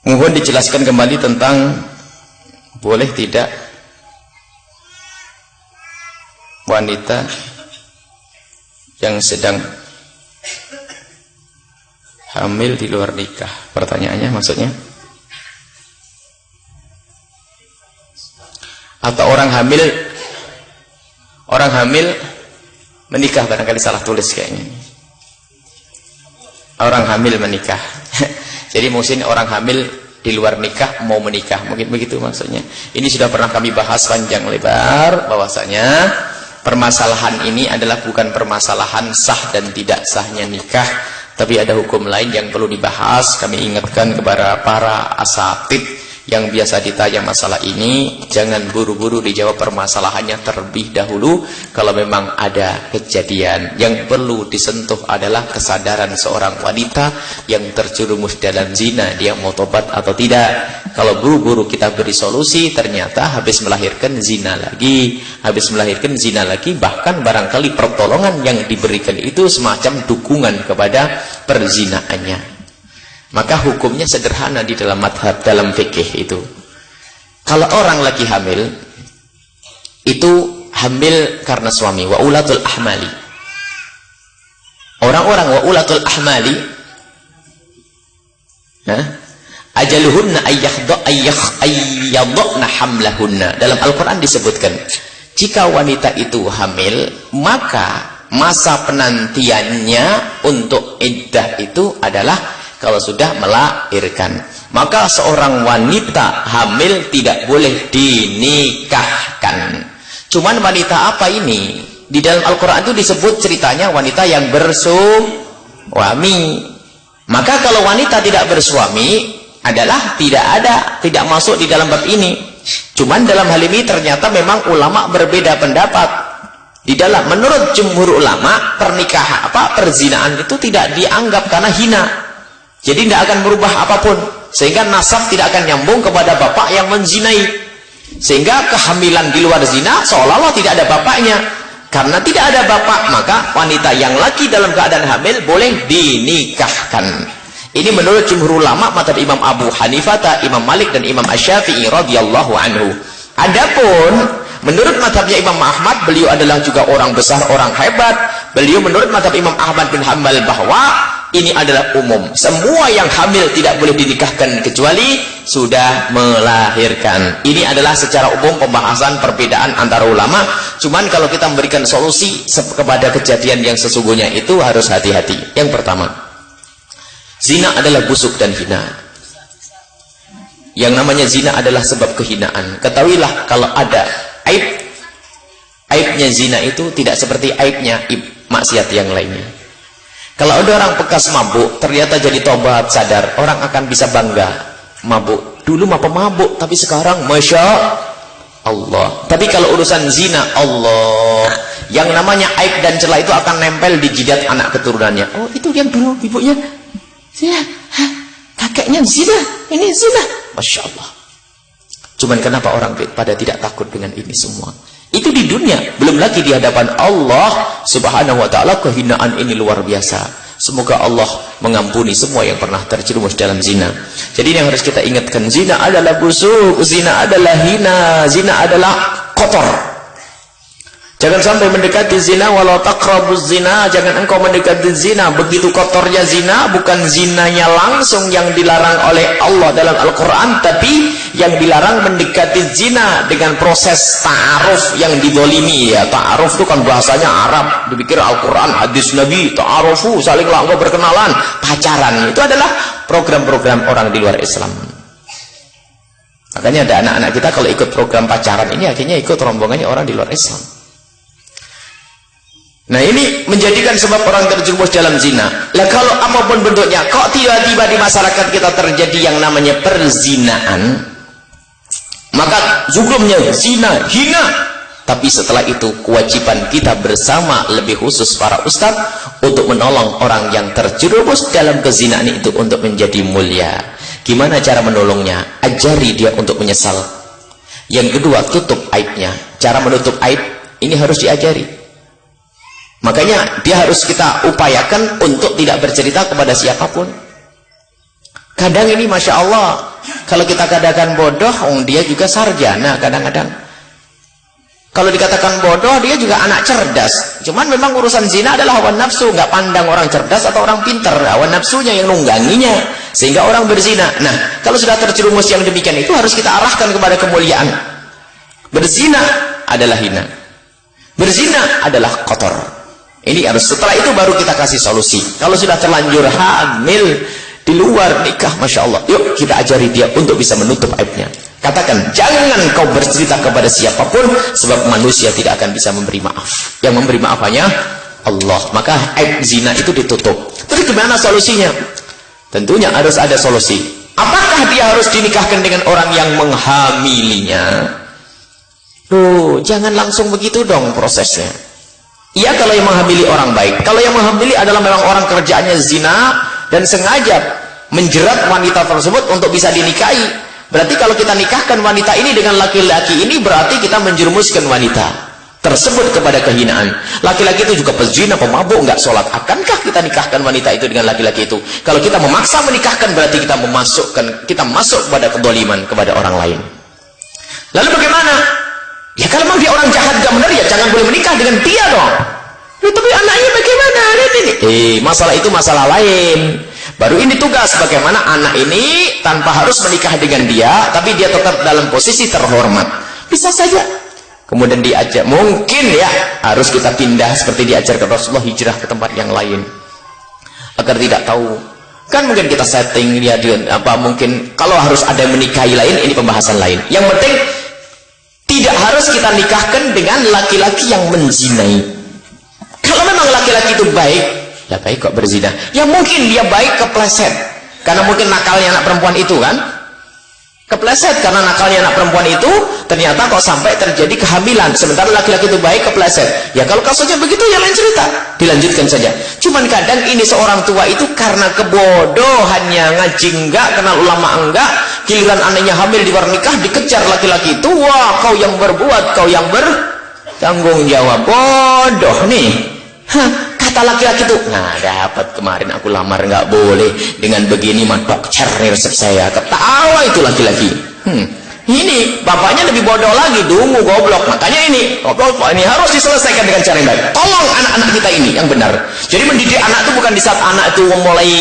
Mohon dijelaskan kembali tentang boleh tidak wanita yang sedang hamil di luar nikah. Pertanyaannya maksudnya, atau orang hamil menikah, barangkali salah tulis kayaknya. Orang hamil menikah. Jadi mungkin orang hamil di luar nikah mau menikah, mungkin begitu maksudnya. Ini sudah pernah kami bahas panjang lebar bahwasanya permasalahan ini adalah bukan permasalahan sah dan tidak sahnya nikah, tapi ada hukum lain yang perlu dibahas. Kami ingatkan kepada para asatid yang biasa ditanya masalah ini, jangan buru-buru dijawab permasalahannya terlebih dahulu. Kalau memang ada kejadian yang perlu disentuh adalah kesadaran seorang wanita yang terjerumus dalam zina, dia mau tobat atau tidak. Kalau buru-buru kita beri solusi, ternyata habis melahirkan zina lagi, bahkan barangkali pertolongan yang diberikan itu semacam dukungan kepada perzinaannya. Maka hukumnya sederhana di dalam madhab, dalam fikih itu. Kalau orang lagi hamil, itu hamil karena suami. Wa ulatul ahmali. Orang-orang wa ulatul ahmali, ajaluhunna ayyadna hamlahunna. Dalam Al-Quran disebutkan, jika wanita itu hamil, maka masa penantiannya untuk iddah itu adalah kalau sudah melahirkan. Maka seorang wanita hamil tidak boleh dinikahkan. Cuman wanita apa ini? Di dalam Al-Quran itu disebut ceritanya wanita yang bersuami. Maka kalau wanita tidak bersuami adalah tidak masuk di dalam bab ini. Cuman dalam hal ini ternyata memang ulama berbeda pendapat. Di dalam menurut jumhur ulama, pernikahan perzinaan itu tidak dianggap karena hina. Jadi tidak akan merubah apapun, sehingga nasab tidak akan nyambung kepada bapak yang menzinai, sehingga kehamilan di luar zina seolah-olah tidak ada bapaknya. Karena tidak ada bapak, maka wanita yang lagi dalam keadaan hamil boleh dinikahkan. Ini menurut jumhur ulama, madzhab Imam Abu Hanifah, Imam Malik dan Imam Asy-Syafi'i radhiyallahu anhu. Adapun menurut mazhabnya Imam Ahmad, beliau adalah juga orang besar, orang hebat. Beliau menurut mazhab Imam Ahmad bin Hanbal bahwa ini adalah umum. Semua yang hamil tidak boleh dinikahkan kecuali sudah melahirkan. Ini adalah secara umum pembahasan perbedaan antara ulama. Cuman kalau kita memberikan solusi kepada kejadian yang sesungguhnya itu harus hati-hati. Yang pertama, zina adalah busuk dan hina. Yang namanya zina adalah sebab kehinaan. Ketahuilah kalau ada aibnya zina itu tidak seperti aibnya maksiat yang lainnya. Kalau ada orang bekas mabuk, ternyata jadi tobat, sadar, orang akan bisa bangga. Mabuk, dulu mah pemabuk, tapi sekarang Masya Allah. Tapi kalau urusan zina, Allah, yang namanya aib dan celah itu akan nempel di jidat anak keturunannya. Oh, itu yang dulu ibunya zina, kakeknya zina, ini zina, Masya Allah. Cuman kenapa orang pada tidak takut dengan ini semua? Itu di dunia, belum lagi di hadapan Allah Subhanahu wa ta'ala. Kehinaan ini luar biasa. Semoga Allah mengampuni semua yang pernah terjerumus dalam zina. Jadi ini yang harus kita ingatkan, zina adalah busuk, zina adalah hina, zina adalah kotor. Jangan sampai mendekati zina, walau taqrabuz zina, jangan engkau mendekati zina. Begitu kotornya zina, bukan zinanya langsung yang dilarang oleh Allah dalam Al-Quran, tapi yang dilarang mendekati zina dengan proses ta'aruf yang didolimi. Ya, ta'aruf itu kan bahasanya Arab, dipikir Al-Quran, hadis Nabi, ta'arufu, salinglah engkau berkenalan, pacaran. Itu adalah program-program orang di luar Islam. Makanya ada anak-anak kita kalau ikut program pacaran ini akhirnya ikut rombongannya orang di luar Islam. Nah, ini menjadikan sebab orang terjerumus dalam zina. Lah kalau apapun bentuknya, kok tiba-tiba di masyarakat kita terjadi yang namanya perzinaan, maka zulumnya zina, hina. Tapi setelah itu kewajiban kita bersama, lebih khusus para ustadz, untuk menolong orang yang terjerumus dalam kezinaan itu untuk menjadi mulia. Gimana cara menolongnya? Ajari dia untuk menyesal. Yang kedua, tutup aibnya. Cara menutup aib ini harus diajari. Makanya dia harus kita upayakan untuk tidak bercerita kepada siapapun. Kadang ini Masya Allah, Kalau kita katakan bodoh, dia juga sarjana kadang-kadang. Kalau dikatakan bodoh, dia juga anak cerdas. Cuman memang urusan zina adalah hawa nafsu, nggak pandang orang cerdas atau orang pintar. Hawa nafsunya yang nungganginya, sehingga orang berzina. Nah, kalau sudah terjerumus yang demikian itu harus kita arahkan kepada kemuliaan. Berzina adalah hina. Berzina adalah kotor. Ini harus, setelah itu baru kita kasih solusi. Kalau sudah terlanjur hamil di luar nikah, Masya Allah, yuk kita ajari dia untuk bisa menutup aibnya. Katakan, jangan kau bercerita kepada siapapun, sebab manusia tidak akan bisa memberi maaf. Yang memberi maaf hanya Allah. Maka aib zina itu ditutup. Terus gimana solusinya? Tentunya harus ada solusi. Apakah dia harus dinikahkan dengan orang yang menghamilinya? Loh, jangan langsung begitu dong prosesnya. Iya, kalau yang menghamili orang baik. Kalau yang menghamili adalah memang orang kerjaannya zina dan sengaja menjerat wanita tersebut untuk bisa dinikahi, berarti kalau kita nikahkan wanita ini dengan laki-laki ini, berarti kita menjerumuskan wanita tersebut kepada kehinaan. Laki-laki itu juga pezina, pemabuk, nggak sholat. Akankah kita nikahkan wanita itu dengan laki-laki itu? Kalau kita memaksa menikahkan, berarti kita masuk pada kedoliman kepada orang lain. Lalu bagaimana? Ya kalau memang dia orang jahat gak benar, ya jangan boleh menikah dengan dia dong. Tapi anaknya bagaimana? Masalah itu masalah lain. Baru ini tugas, bagaimana anak ini tanpa harus menikah dengan dia, tapi dia tetap dalam posisi terhormat. Bisa saja. Kemudian diajak, mungkin ya harus kita pindah seperti diajarkan Rasulullah, hijrah ke tempat yang lain. Agar tidak tahu. Kan mungkin kita setting dia mungkin kalau harus ada yang menikahi lain, ini pembahasan lain. Yang penting tidak harus kita nikahkan dengan laki-laki yang menzinai. Kalau memang laki-laki itu baik, ya baik kok berzina. Ya mungkin dia baik kepleset, karena mungkin nakalnya anak perempuan itu kan, kepleset karena nakalnya anak perempuan itu ternyata kok sampai terjadi kehamilan. Sementara laki-laki itu baik kepleset. Ya kalau kasusnya begitu ya lain cerita, dilanjutkan saja. Cuman kadang ini seorang tua itu karena kebodohannya, ngaji enggak, kenal ulama enggak, giliran anaknya hamil di luar nikah dikejar laki-laki itu. Wah, kau yang berbuat, kau yang bertanggung jawab. Bodoh nih. Kata laki-laki itu, nah dapat kemarin aku lamar nggak boleh, dengan begini mah dokter resep saya. Ketawa itu laki-laki. Ini bapaknya lebih bodoh lagi, dungu goblok. Makanya ini harus diselesaikan dengan cara yang baik. Tolong anak-anak kita ini yang benar. Jadi mendidik anak itu bukan di saat anak itu mulai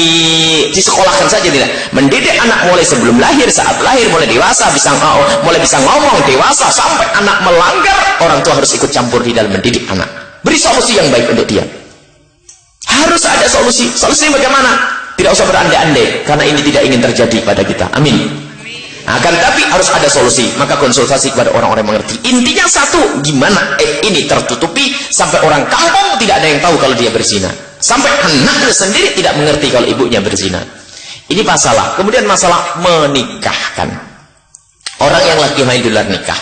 disekolahkan saja, tidak. Mendidik anak mulai sebelum lahir, saat lahir, mulai dewasa, mulai bisa ngomong, dewasa, sampai anak melanggar, orang tua harus ikut campur di dalam mendidik anak. Beri solusi yang baik untuk dia. Harus ada solusi. Solusinya bagaimana? Tidak usah berandai-andai, karena ini tidak ingin terjadi pada kita. Amin. Akan tapi harus ada solusi. Maka konsultasi kepada orang-orang yang mengerti. Intinya satu, gimana ini tertutupi sampai orang kampung tidak ada yang tahu kalau dia berzina. Sampai anaknya sendiri tidak mengerti kalau ibunya berzina. Ini masalah. Kemudian masalah menikahkan. Orang yang lagi main di luar nikah.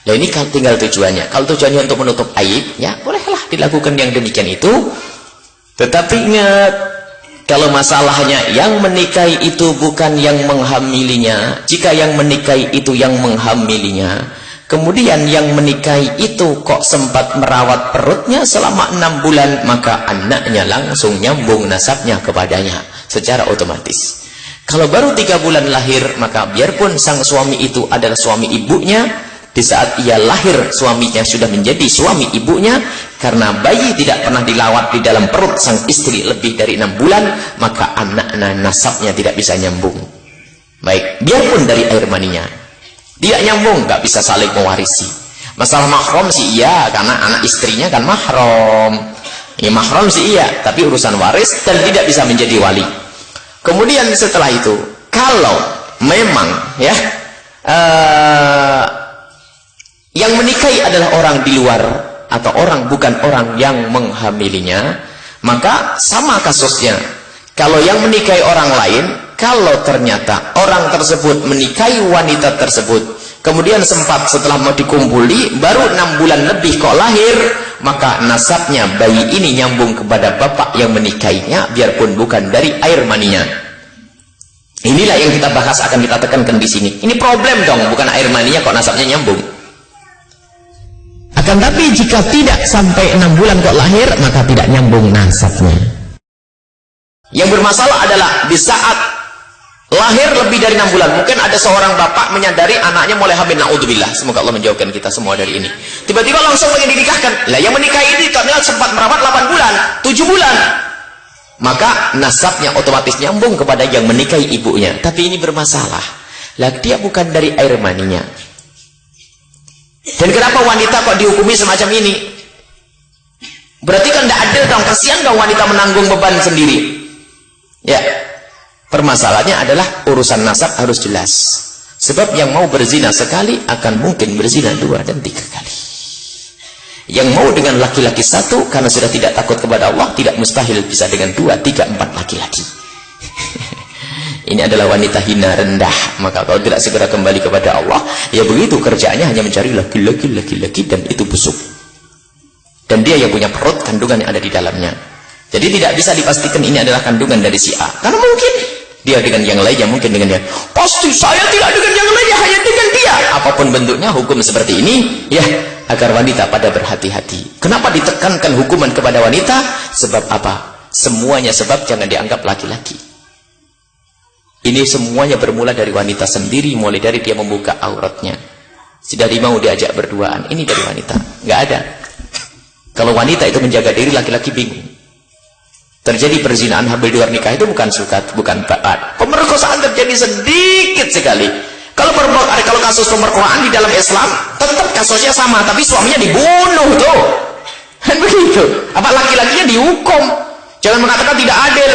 Nah ini tinggal tujuannya. Kalau tujuannya untuk menutup aib, ya bolehlah dilakukan yang demikian itu. Tetapi ingat, kalau masalahnya yang menikahi itu bukan yang menghamilinya. Jika yang menikahi itu yang menghamilinya, kemudian yang menikahi itu kok sempat merawat perutnya selama 6 bulan, maka anaknya langsung nyambung nasabnya kepadanya secara otomatis. Kalau baru 3 bulan lahir, maka biarpun sang suami itu adalah suami ibunya, di saat ia lahir suaminya sudah menjadi suami ibunya, karena bayi tidak pernah dilawat di dalam perut sang istri lebih dari 6 bulan, maka anaknya nasabnya tidak bisa nyambung. Baik, biarpun dari air maninya tidak nyambung, nggak bisa saling mewarisi. Masalah mahram sih iya, karena anak istrinya kan mahram. Ya mahram sih iya, tapi urusan waris dan tidak bisa menjadi wali. Kemudian setelah itu, kalau memang ya yang menikahi adalah orang di luar atau orang bukan orang yang menghamilinya, maka sama kasusnya. Kalau yang menikahi orang lain, kalau ternyata orang tersebut menikahi wanita tersebut, kemudian sempat setelah mau dikumpuli baru 6 bulan lebih kok lahir, maka nasabnya bayi ini nyambung kepada bapak yang menikahinya, biarpun bukan dari air maninya. Inilah yang kita bahas, akan kita tekankan di sini. Ini problem dong, bukan air maninya kok nasabnya nyambung. Akan tapi jika tidak sampai 6 bulan kok lahir, maka tidak nyambung nasabnya. Yang bermasalah adalah di saat lahir lebih dari 6 bulan. Mungkin ada seorang bapak menyadari anaknya mulai hamil. Na'udzubillah. Semoga Allah menjauhkan kita semua dari ini. Tiba-tiba langsung ingin dinikahkan. Lah yang menikahi ini ternyata sempat merawat 8 bulan, 7 bulan. Maka nasabnya otomatis nyambung kepada yang menikahi ibunya. Tapi ini bermasalah. Lah dia bukan dari air maninya. Dan kenapa wanita kok dihukumi semacam ini? Berarti kan tidak adil dong. Kasihan dong wanita menanggung beban sendiri. Ya. Permasalahannya adalah urusan nasab harus jelas. Sebab yang mau berzina sekali akan mungkin berzina 2 dan 3 kali. Yang mau dengan laki-laki 1 karena sudah tidak takut kepada Allah, tidak mustahil bisa dengan 2, 3, 4 laki-laki. Ini adalah wanita hina rendah. Maka kalau tidak segera kembali kepada Allah, ya begitu kerjaannya hanya mencari laki-laki dan itu busuk. Dan dia yang punya perut, kandungan yang ada di dalamnya. Jadi tidak bisa dipastikan ini adalah kandungan dari si A. Karena mungkin dia dengan yang lainnya, mungkin dengan dia. Pasti saya tidak dengan yang lainnya, hanya dengan dia. Apapun bentuknya hukum seperti ini, ya, agar wanita pada berhati-hati. Kenapa ditekankan hukuman kepada wanita? Sebab apa? Semuanya sebab jangan dianggap laki-laki. Ini semuanya bermula dari wanita sendiri, mulai dari dia membuka auratnya. Sudah mau diajak berduaan, ini dari wanita. Nggak ada. Kalau wanita itu menjaga diri, laki-laki bingung. Terjadi perzinahan hamil di luar nikah itu bukan sukat, bukan baat. Pemerkosaan terjadi sedikit sekali. Kalau kasus pemerkosaan di dalam Islam tetap kasusnya sama, tapi suaminya dibunuh tuh. Kan begitu. Apa laki-lakinya dihukum? Jangan mengatakan tidak adil.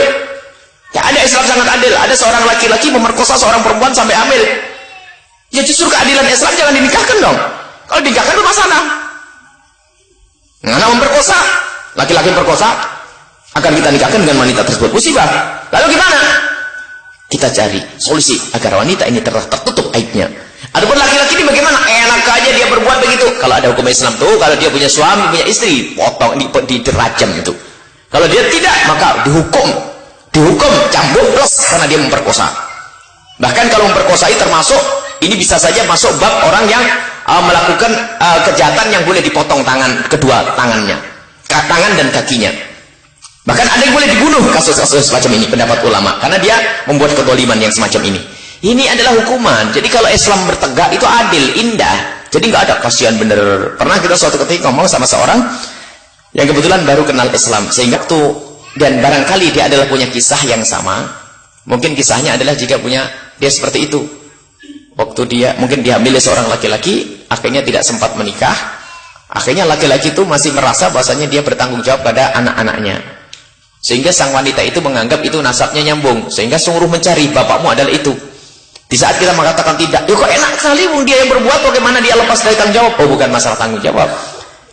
Ya ada, Islam sangat adil. Ada seorang laki-laki memerkosa seorang perempuan sampai hamil. Ya justru keadilan Islam jangan dinikahkan dong. Kalau dinikahkan itu masalah. Nah, memperkosa, laki-laki perkosa, akan kita nikahkan dengan wanita tersebut. Musibah. Lalu gimana? Kita cari solusi agar wanita ini tertutup aibnya. Adapun laki-laki ini bagaimana? Enak aja dia berbuat begitu. Kalau ada hukum Islam tuh, kalau dia punya suami, punya istri, potong, dirajam itu. Kalau dia tidak, maka dihukum cambuk plus karena dia memperkosa. Bahkan kalau memperkosai termasuk, ini bisa saja masuk bab orang yang melakukan kejahatan yang boleh dipotong kedua tangannya, tangan dan kakinya. Bahkan ada yang boleh dibunuh kasus-kasus semacam ini, pendapat ulama, karena dia membuat kedoliman yang semacam ini. Ini adalah hukuman. Jadi kalau Islam bertegak itu adil, indah. Jadi nggak ada kasihan bener. Pernah kita suatu ketika ngomong sama seorang yang kebetulan baru kenal Islam, sehingga tuh, dan barangkali dia adalah punya kisah yang sama. Mungkin kisahnya adalah jika punya dia seperti itu. Waktu dia mungkin dihamili seorang laki-laki, akhirnya tidak sempat menikah. Akhirnya laki-laki itu masih merasa bahwasanya dia bertanggung jawab pada anak-anaknya. Sehingga sang wanita itu menganggap itu nasabnya nyambung, sehingga suruh mencari bapakmu adalah itu. Di saat kita mengatakan tidak, kok enak kali dia yang berbuat, bagaimana dia lepas dari tanggung jawab? Oh, bukan masalah tanggung jawab.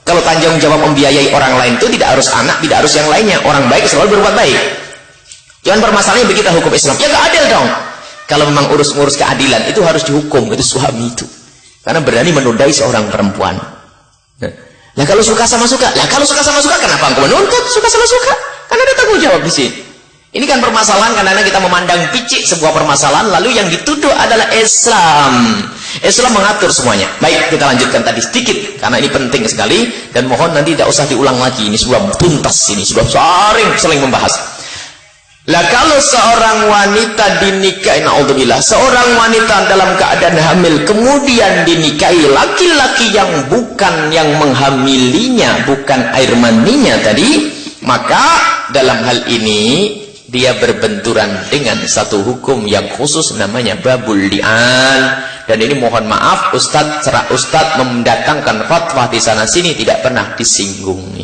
Kalau tanggung jawab membiayai orang lain itu tidak harus anak, tidak harus yang lainnya. Orang baik selalu berbuat baik. Jangan permasalahannya begitu hukum Islam. Ya nggak adil dong. Kalau memang urus-urus keadilan itu harus dihukum itu suami itu, karena berani menodai seorang perempuan. Nah kalau suka sama suka, kenapa engkau menuntut suka sama suka? Karena ada tanggung jawab di sini. Ini kan permasalahan karena kita memandang picik sebuah permasalahan, lalu yang dituduh adalah Islam. Islam mengatur semuanya. Baik, kita lanjutkan tadi sedikit karena ini penting sekali dan mohon nanti tidak usah diulang lagi. Ini sudah tuntas, ini sudah sering membahas. Lah kalau seorang wanita dinikahi, naudzubillah, seorang wanita dalam keadaan hamil kemudian dinikahi laki-laki yang bukan yang menghamilinya, bukan air maninya tadi, maka dalam hal ini dia berbenturan dengan satu hukum yang khusus namanya babul li'an. Dan ini mohon maaf, Ustadz mendatangkan fatwa di sana sini tidak pernah disinggung.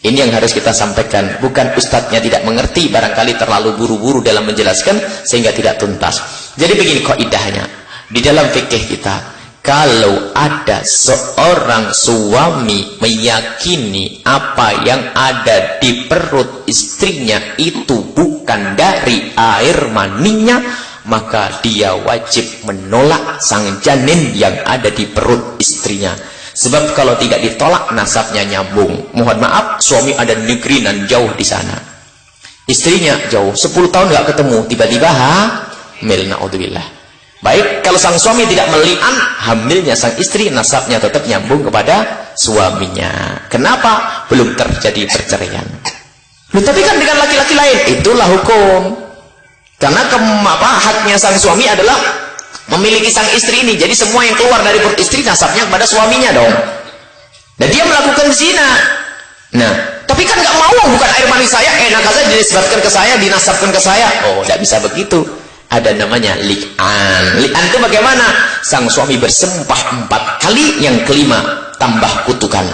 Ini yang harus kita sampaikan. Bukan ustadznya tidak mengerti, barangkali terlalu buru-buru dalam menjelaskan sehingga tidak tuntas. Jadi begini kaidahnya di dalam fikih kita, kalau ada seorang suami meyakini apa yang ada di perut istrinya itu bukan dari air maninya, maka dia wajib menolak sang janin yang ada di perut istrinya. Sebab kalau tidak ditolak nasabnya nyambung. Mohon maaf, suami ada di negeri dan jauh di sana, istrinya jauh 10 tahun nggak ketemu, tiba-tiba hamil, naudzubillah. Baik, kalau sang suami tidak meli'an hamilnya sang istri, nasabnya tetap nyambung kepada suaminya. Kenapa? Belum terjadi perceraian. Loh, tapi kan dengan laki-laki lain, itulah hukum. Karena haknya sang suami adalah memiliki sang istri ini. Jadi semua yang keluar dari perut istri nasabnya kepada suaminya dong. Dan dia melakukan zina. Nah, tapi kan nggak mau, bukan air mani saya, enak aja dinisbatkan ke saya, dinasabkan ke saya. Oh, tidak bisa begitu. Ada namanya li'an. Li'an itu bagaimana? Sang suami bersumpah 4 kali, yang kelima tambah kutukan.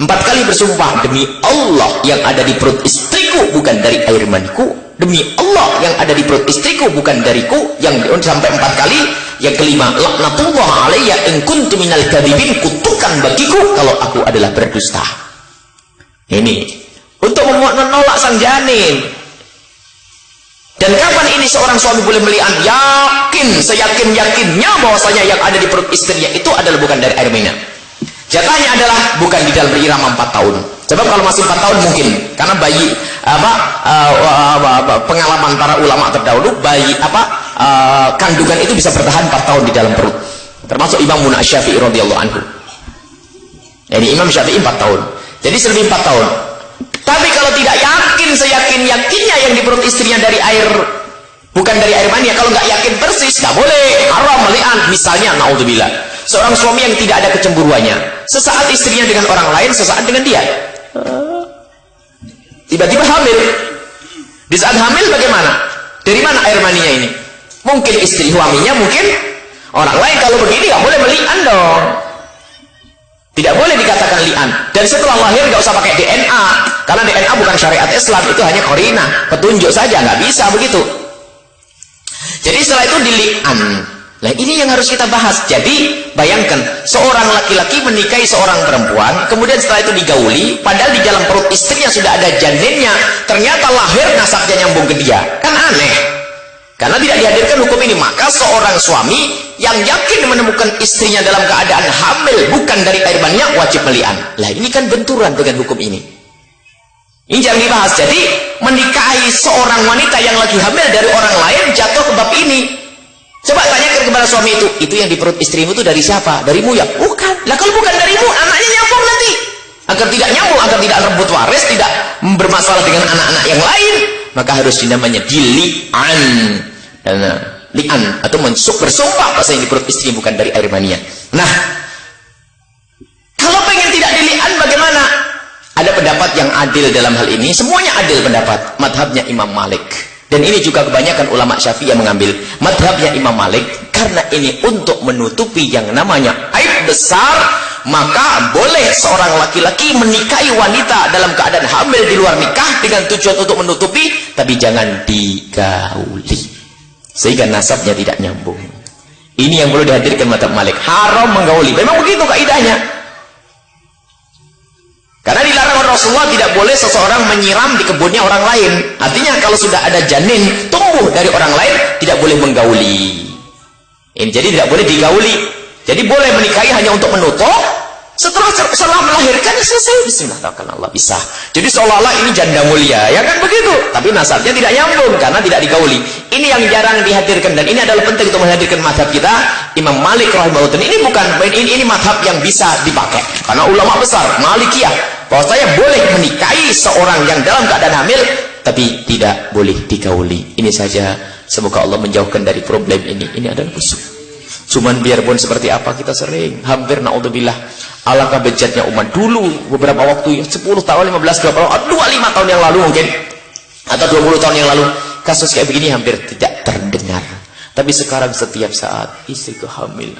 4 kali bersumpah, demi Allah yang ada di perut istriku bukan dari air maniku, demi Allah yang ada di perut istriku bukan dariku, yang sampai 4 kali. Yang kelima, laknatullah alayya in kuntu minal kadhibin, kutukan bagiku kalau aku adalah berdusta. Ini untuk menolak sang janin. Dan kapan ini seorang suami boleh meli'an? Yakin, seyakin-yakinnya bahwasanya yang ada di perut istrinya itu adalah bukan dari air mina. Jatahnya adalah bukan di dalam irama 4 tahun. Coba kalau masih 4 tahun mungkin, karena bayi pengalaman para ulama terdahulu, bayi kandungan itu bisa bertahan 4 tahun di dalam perut. Termasuk Imam Syafi'i radhiyallahu anhu. Jadi Imam Syafi'i 4 tahun. Jadi selebih 4 tahun. Tapi kalau tidak yakin seyakin-yakinnya yang di perut istrinya dari air, bukan dari air mani, kalau nggak yakin persis, nggak boleh, haram meli'an. Misalnya, naudzubillah, seorang suami yang tidak ada kecemburuannya, sesaat istrinya dengan orang lain, sesaat dengan dia, tiba-tiba hamil. Di saat hamil bagaimana? Dari mana air maninya ini? Mungkin istri suaminya, mungkin orang lain. Kalau begini nggak boleh meli'an dong. Tidak boleh dikatakan li'an. Dan setelah lahir nggak usah pakai DNA, karena DNA bukan syariat Islam, itu hanya qarinah, petunjuk saja, nggak bisa begitu. Jadi setelah itu dili'an. Nah, ini yang harus kita bahas. Jadi bayangkan seorang laki-laki menikahi seorang perempuan, kemudian setelah itu digauli, padahal di dalam perut istrinya sudah ada janinnya, ternyata lahir nasabnya nyambung ke dia. Kan aneh. Karena tidak dihadirkan hukum ini. Maka seorang suami yang yakin menemukan istrinya dalam keadaan hamil bukan dari air maninya, wajib meli'an. Lah, ini kan benturan dengan hukum ini. Ini jangan dibahas. Jadi menikahi seorang wanita yang lagi hamil dari orang lain jatuh ke bab ini. Coba tanyakan kepada suami itu yang di perut istrimu itu dari siapa? Darimu ya? Bukan. Lah, kalau bukan darimu, anaknya nyambung nanti. Agar tidak nyambung, agar tidak rebut waris, tidak bermasalah dengan anak-anak yang lain, maka harus dinamanya dili'an. Dan li'an atau bersumpah bahasa yang di perut istri bukan dari air mania. Nah, kalau pengen tidak dili'an bagaimana? Ada pendapat yang adil dalam hal ini. Semuanya adil pendapat. Madhabnya Imam Malik. Dan ini juga kebanyakan ulama Syafi'i yang mengambil madhabnya Imam Malik. Karena ini untuk menutupi yang namanya aib besar, maka boleh seorang laki-laki menikahi wanita dalam keadaan hamil di luar nikah dengan tujuan untuk menutupi, tapi jangan digauli sehingga nasabnya tidak nyambung. Ini yang perlu dihadirkan madhab Malik. Haram menggauli. Memang begitu kaidahnya. Karena dilarang oleh Rasulullah, tidak boleh seseorang menyiram di kebunnya orang lain. Artinya kalau sudah ada janin tumbuh dari orang lain, tidak boleh menggauli. Ini jadi tidak boleh digauli. Jadi boleh menikahi hanya untuk menutup. Setelah melahirkan selesai, bismillah tawakkalna, bisa. Jadi seolah-olah ini janda mulia, ya kan begitu. Tapi nasabnya tidak nyambung karena tidak digauli. Ini yang jarang dihadirkan, dan ini adalah penting untuk menghadirkan madhab kita Imam Malik rahimahullah. Ini bukan ini madhab yang bisa dipakai karena ulama besar Malikiyah bahwasanya boleh menikahi seorang yang dalam keadaan hamil tapi tidak boleh digauli. Ini saja, semoga Allah menjauhkan dari problem ini. Ini adalah busuk. Cuman biarpun seperti apa, kita sering hampir naudzubillah, alangkah bejatnya umat dulu beberapa waktu 10 tahun, 15, 20 tahun, 25 tahun yang lalu mungkin, atau 20 tahun yang lalu, kasus kayak begini hampir tidak terdengar. Tapi sekarang setiap saat, istriku hamil,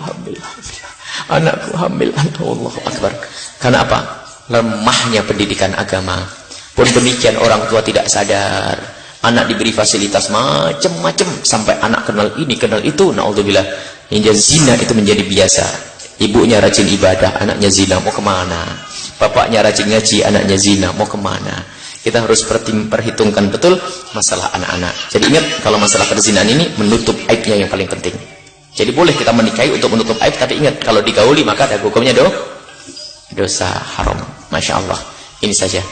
anakku hamil, Allahu Akbar. Karena apa? Lemahnya pendidikan agama. Pun demikian orang tua tidak sadar, anak diberi fasilitas macam-macam sampai anak kenal ini, kenal itu, naudzubillah. Hingga zina itu menjadi biasa. Ibunya rajin ibadah, anaknya zina, mau kemana? Bapaknya rajin ngaji, anaknya zina, mau kemana? Kita harus perhitungkan betul masalah anak-anak. Jadi ingat, kalau masalah perzinahan ini menutup aibnya yang paling penting. Jadi boleh kita menikahi untuk menutup aib, tapi ingat, kalau digauli maka ada hukumnya dosa haram. Masya Allah. Ini saja.